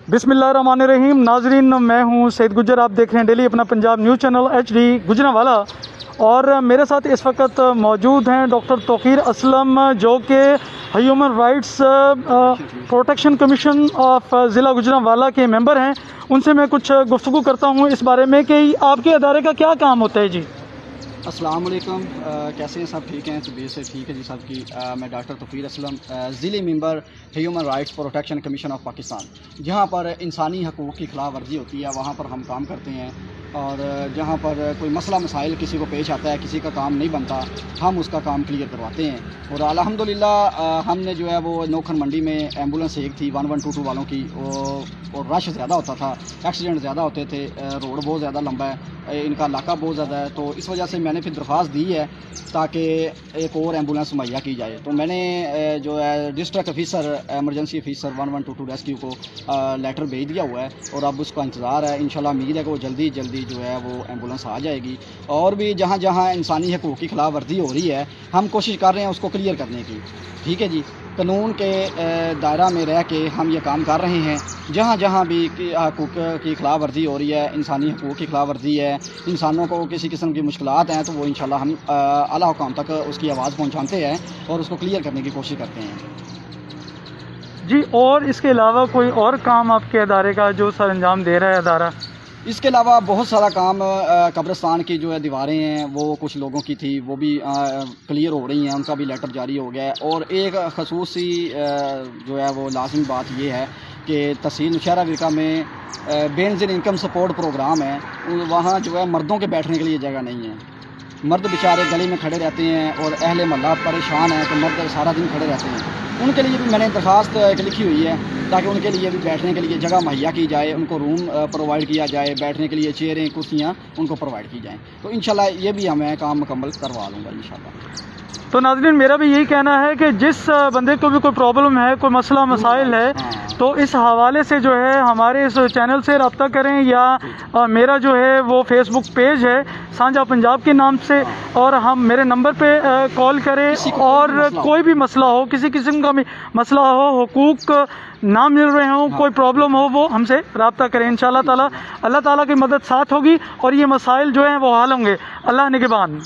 बिस्मिल्लाहिर्रहमानिर्रहीम। नाजरीन, मैं हूं सैयद गुज्जर, आप देख रहे हैं डेली अपना Punjab news channel HD Gujranwala. और मेरे साथ इस वक्त मौजूद हैं डॉक्टर तौकीर असलम, जो कि human rights protection commission of ज़िला गुजरांवाला के मेंबर हैं। उनसे मैं कुछ गुफ्तगू करता हूं इस बारे में कि आपके अदारे का क्या काम होता है। जी अस्सलाम वालेकुम, कैसे हैं सब? ठीक हैं? तबीयत से ठीक है जी सबकी। मैं डॉक्टर तौकीर असलम, ज़िले member human rights protection commission of Pakistan. जहाँ पर इंसानी हकूक़ की खिलाफ वर्जी होती है वहाँ पर हम काम करते हैं, और जहाँ पर कोई मसला मसाइल किसी को पेश आता है, किसी का काम नहीं बनता, हम उसका काम क्लियर करवाते हैं। और अल्हम्दुलिल्लाह हमने जो है वो नौखन मंडी में एम्बुलेंस एक थी 1122 वालों की, और रश ज़्यादा होता था, एक्सीडेंट ज़्यादा होते थे, रोड बहुत ज़्यादा लंबा है, इनका इलाका बहुत ज़्यादा है, तो इस वजह से मैंने फिर दरख्वास्त दी है ताकि एक और एम्बुलेंस मुहैया की जाए। तो मैंने जो है district officer, emergency officer 1122 rescue को लेटर भेज दिया हुआ है, और अब उसका इंतज़ार है। इंशाल्लाह उम्मीद है कि वो जल्दी जो है वो एम्बुलेंस आ जाएगी। और भी जहाँ जहाँ इंसानी हकूक़ की खिलाफ वर्जी हो रही है हम कोशिश कर रहे हैं उसको क्लियर करने की। ठीक है जी, कानून के दायरा में रह के हम ये काम कर रहे हैं। जहाँ जहाँ भी हकूक़ की खिलाफ वर्जी हो रही है, इंसानी हकूक़ की खिलाफ वर्जी है, इंसानों को किसी किस्म की मुश्किलात हैं, तो वो इंशाल्लाह हम आला हुकाम तक उसकी आवाज़ पहुँचाते हैं और उसको क्लियर करने की कोशिश करते हैं जी। और इसके अलावा कोई और काम आपके अदारे का जो सर अंजाम दे रहा है अदारा? इसके अलावा बहुत सारा काम, कब्रिस्तान की जो है दीवारें हैं वो कुछ लोगों की थी, वो भी क्लियर हो रही हैं, उनका भी लेटर जारी हो गया है। और एक खसूसी जो है वो लाजमी बात ये है कि तहसील नौशहरा विरका में बेनज़ीर इनकम सपोर्ट प्रोग्राम है, वहाँ जो है मर्दों के बैठने के लिए जगह नहीं है। मर्द बेचारे गली में खड़े रहते हैं और अहले मोहल्ला परेशान है कि मर्द सारा दिन खड़े रहते हैं। उनके लिए भी मैंने दरख्वास्त एक लिखी हुई है ताकि उनके लिए भी बैठने के लिए जगह मुहैया की जाए, उनको रूम प्रोवाइड किया जाए, बैठने के लिए चेयरें कुर्सियाँ उनको प्रोवाइड की जाएँ। तो इंशाल्लाह ये भी हमें काम मुकम्मल करवा लूँगा इंशाल्लाह। तो नाज़रीन, मेरा भी यही कहना है कि जिस बंदे को भी कोई प्रॉब्लम है, कोई मसला मसाइल है, तो इस हवाले से जो है हमारे इस चैनल से रब्ता करें, या मेरा जो है वो फेसबुक पेज है सांझा पंजाब के नाम से, और हम मेरे नंबर पे कॉल करें। और कोई भी मसला हो, किसी किस्म का भी मसला हो, हुकूक ना मिल रहे हों, कोई प्रॉब्लम हो, वो हमसे रब्ता करें। इंशाअल्लाह ताला अल्लाह ताला की मदद साथ होगी और ये मसाइल जो हैं वो हल होंगे। अल्लाह निगहबान।